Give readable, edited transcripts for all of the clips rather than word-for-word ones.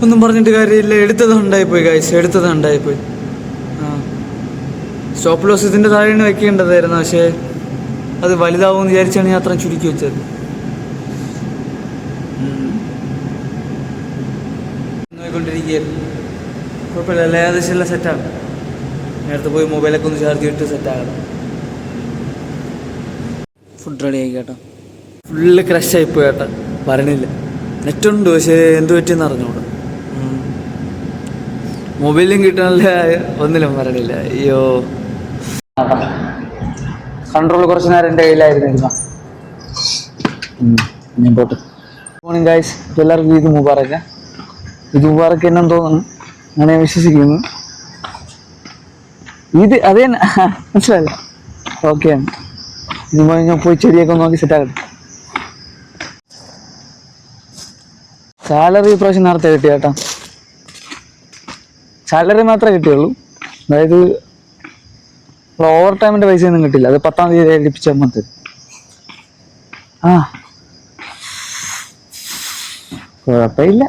ഒന്നും പറഞ്ഞിട്ട് കാര്യമില്ല. എടുത്തത് ഉണ്ടായിപ്പോയി ഗൈസ്, എടുത്തത് ഉണ്ടായിപ്പോയി. സ്റ്റോപ്പ് ലോസ് ഇതിൻ്റെ താഴെയാണ് വെക്കേണ്ടതായിരുന്നു, പക്ഷേ അത് വലുതാവുമെന്ന് വിചാരിച്ചാണ് ഞാൻ അത്രയും ചുരുക്കി വെച്ചത്. നോക്കിക്കൊണ്ടിരിക്കുകയായിരുന്നു. കുഴപ്പമില്ല, ഏകദേശം എല്ലാം സെറ്റാണ്. നേരത്തെ പോയി മൊബൈലൊക്കെ ഒന്ന് ചാർജ് ചെയ്തിട്ട് സെറ്റാകണം. ഫുഡ് റെഡി ആയി കേട്ടോ. ഫുള്ള് ക്രഷായിപ്പോയി കേട്ടോ, വരണില്ല. നെറ്റുണ്ട്, പക്ഷേ എന്ത് പറ്റിയെന്ന് അറിഞ്ഞൂടാ. മൊബൈലും കിട്ടാനില്ല, ഒന്നിലും വരണില്ല. അയ്യോ, കൺട്രോൾ കുറച്ച് നേരം എൻ്റെ കയ്യിലായിരുന്നിരുന്ന. പോട്ടെ. മോർണിംഗ് ഗൈസ്, എല്ലാവർക്കും ഇത് മുബാറക്ക. ഇത് മുബാറക്ക് എന്നു തോന്നുന്നു, അങ്ങനെ വിശ്വസിക്കുന്നു. ഇത് അത് തന്നെ, മനസ്സിലായില്ല? ഓക്കെയാണ്. ഇത് ഞാൻ പോയി ചെടിയൊക്കെ നോക്കി സെറ്റാകട്ടെ. സാലറി ഇപ്രാവശ്യം നേരത്തെ കിട്ടി കേട്ടോ. സാലറി മാത്രമേ കിട്ടിയുള്ളൂ. അതായത് ഓവർ ടൈമിൻ്റെ പൈസ ഒന്നും കിട്ടില്ല. അത് 10-ാം തീയതി ഏൽപ്പിച്ചാൽ മതി. കുഴപ്പമില്ല.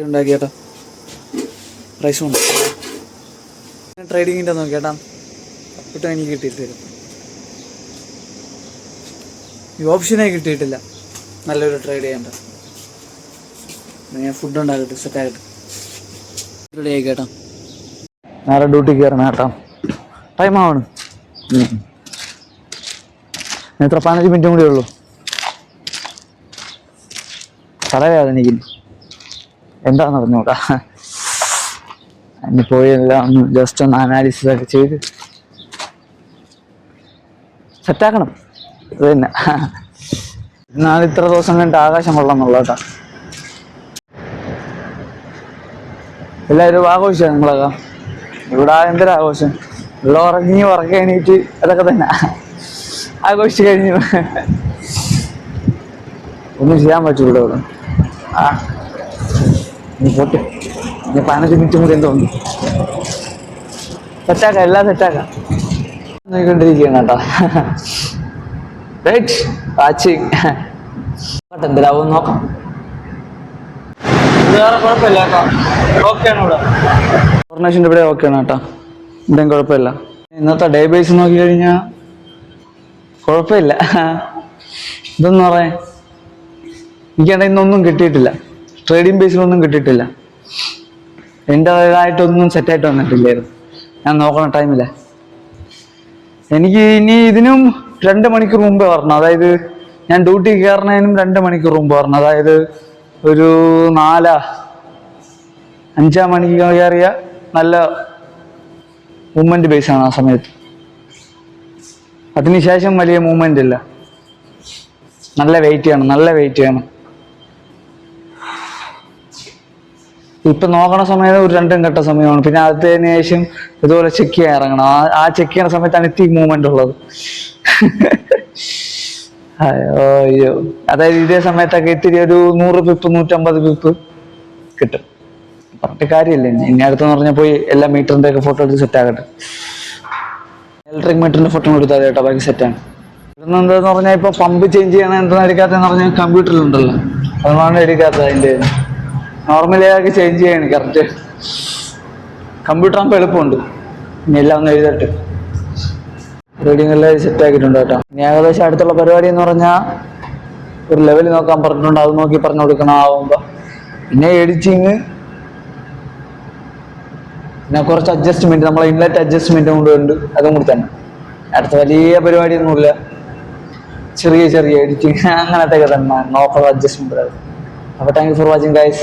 ഉണ്ടാക്കി കേട്ടോ, പ്രൈസും ഉണ്ട്. ട്രേഡിങ്ങിൻ്റെ നോക്കി കേട്ടാ, ഇട്ടും എനിക്ക് കിട്ടിയിട്ട് തരും. ഈ ഓപ്ഷനായി കിട്ടിയിട്ടില്ല നല്ലൊരു ട്രേഡ് ചെയ്യേണ്ട. ഞാൻ ഫുഡ് ഉണ്ടാകട്ടെ, സെറ്റാകട്ടെ. റെഡി ആയി കേട്ടോ. നേരെ ഡ്യൂട്ടി കയറണം കേട്ടോ. ടൈം ആവണം. എത്ര 15 മിനിറ്റും കൂടി ഉള്ളൂ. തലവേദനിക്കുന്നു, എന്താണെന്ന് അറിഞ്ഞൂടാ. ഇനി പോയി എല്ലാം ഒന്ന് ജസ്റ്റ് ഒന്ന് അനാലിസിസ് ഒക്കെ ചെയ്ത് സെറ്റാക്കണം. അത് തന്നെ. എന്നാൽ ഇത്ര ദിവസം കഴിഞ്ഞിട്ട് ആകാശം കൊള്ളാമെന്നുള്ള കേട്ടോ. എല്ലാവരും ആഘോഷിച്ചാണ് നമ്മളൊക്കെ. ഇവിടെ എന്തൊരാഘോഷം. ഇവിടെ ഉറങ്ങി എണീറ്റ് അതൊക്കെ തന്നെ ആഘോഷിച്ച് കഴിഞ്ഞു. ഒന്നും ചെയ്യാൻ പറ്റൂല ഇവിടെ. ഇനി പോട്ടെ. ഇനി 15 മിനിറ്റും കൂടി എന്തോ ഉണ്ട്. സെറ്റാക്കാം, എല്ലാം സെറ്റാക്കാം. നോക്കിക്കൊണ്ടിരിക്കുകയാണ് കേട്ടോ. വാച്ചിങ് എന്തിനാവും നോക്കാം. വേറെ കുഴപ്പമില്ല കേട്ടോ, ഓക്കെയാണ് ഇവിടെ. ഫോർമേഷൻ്റെ ഇവിടെ ഓക്കെയാണ് കേട്ടോ, ഇവിടെയും കുഴപ്പമില്ല. ഇന്നത്തെ ഡേ ബേസ് നോക്കി കഴിഞ്ഞാൽ കുഴപ്പമില്ല. ഇതെന്ന് പറയാൻ എനിക്കാണെങ്കിൽ ഇന്നൊന്നും കിട്ടിയിട്ടില്ല. ട്രേഡിങ് ബേസിലൊന്നും കിട്ടിയിട്ടില്ല. എൻ്റേതായിട്ടൊന്നും സെറ്റായിട്ട് വന്നിട്ടില്ലായിരുന്നു. ഞാൻ നോക്കണ ടൈമില്ല. എനിക്ക് ഇനി ഇതിനും 2 മണിക്കൂർ മുമ്പേ വരണം. അതായത് ഞാൻ ഡ്യൂട്ടി കയറുന്നതിനും 2 മണിക്കൂർ മുമ്പ് വരണം. അതായത് ഒരു 4-5 മണിക്ക് കയറിയ നല്ല മൂവ്മെന്റ് ബേസാണ് ആ സമയത്ത്. അതിനുശേഷം വലിയ മൂവ്മെന്റ് ഇല്ല. നല്ല വെയിറ്റ് ചെയ്യണം. ഇപ്പൊ നോക്കണ സമയം ഒരു 2 ഘട്ട സമയമാണ്. പിന്നെ അതിന് ശേഷം ഇതുപോലെ ചെക്ക് ചെയ്യാൻ ഇറങ്ങണം. ആ ചെക്ക് ചെയ്യുന്ന സമയത്താണ് ഇത്തിരി മൂവ്മെന്റ് ഉള്ളത്. അയ്യോ, അതായത് ഇതേ സമയത്തൊക്കെ ഇത്തിരി ഒരു 100 പിപ്പ് 150 പിപ്പ് കിട്ടും. പറഞ്ഞിട്ട് കാര്യമില്ല. ഇനി അടുത്തെന്ന് പറഞ്ഞാൽ പോയി എല്ലാ മീറ്ററിന്റെ ഒക്കെ ഫോട്ടോ എടുത്ത് സെറ്റ് ആകട്ടെ. ഇലക്ട്രിക് മീറ്ററിന്റെ ഫോട്ടോ എടുത്താൽ കേട്ടോ, ബാക്കി സെറ്റാണ്. ഇതെന്ന് എന്താന്ന് പറഞ്ഞാൽ ഇപ്പൊ പമ്പ് ചേഞ്ച് ചെയ്യണം. എന്താ എടുക്കാത്തെന്ന് പറഞ്ഞാൽ കമ്പ്യൂട്ടറിലുണ്ടല്ലോ, അതുകൊണ്ടാണ് എടുക്കാത്തത്. അതിന്റെ നോർമലി ആക്കി ചേഞ്ച് ചെയ്യണം കറക്റ്റ്. കമ്പ്യൂട്ടർ ആകുമ്പോൾ എളുപ്പമുണ്ട്. ഇനി എല്ലാം ഒന്ന് എഴുതട്ടെ. റീഡിങ് എല്ലാം സെറ്റ് ആക്കിയിട്ടുണ്ട് കേട്ടോ. ഇനി ഏകദേശം അടുത്തുള്ള പരിപാടി എന്ന് പറഞ്ഞാൽ ഒരു ലെവൽ നോക്കാൻ പറഞ്ഞിട്ടുണ്ട്. അത് നോക്കി പറഞ്ഞു കൊടുക്കണം ആവുമ്പോൾ. പിന്നെ എഡിറ്റിങ്, പിന്നെ കുറച്ച് അഡ്ജസ്റ്റ്മെന്റ്, നമ്മളെ ഇൻലെറ്റ് അഡ്ജസ്റ്റ്മെന്റും കൂടെ ഉണ്ട്. അതും കൂടി തന്നെ. അടുത്ത വലിയ പരിപാടിയൊന്നുമില്ല, ചെറിയ എഡിറ്റിങ് അങ്ങനത്തെ തന്നെ നോക്കണം, അഡ്ജസ്റ്റ്മെന്റ്. അപ്പോൾ thank you for watching guys.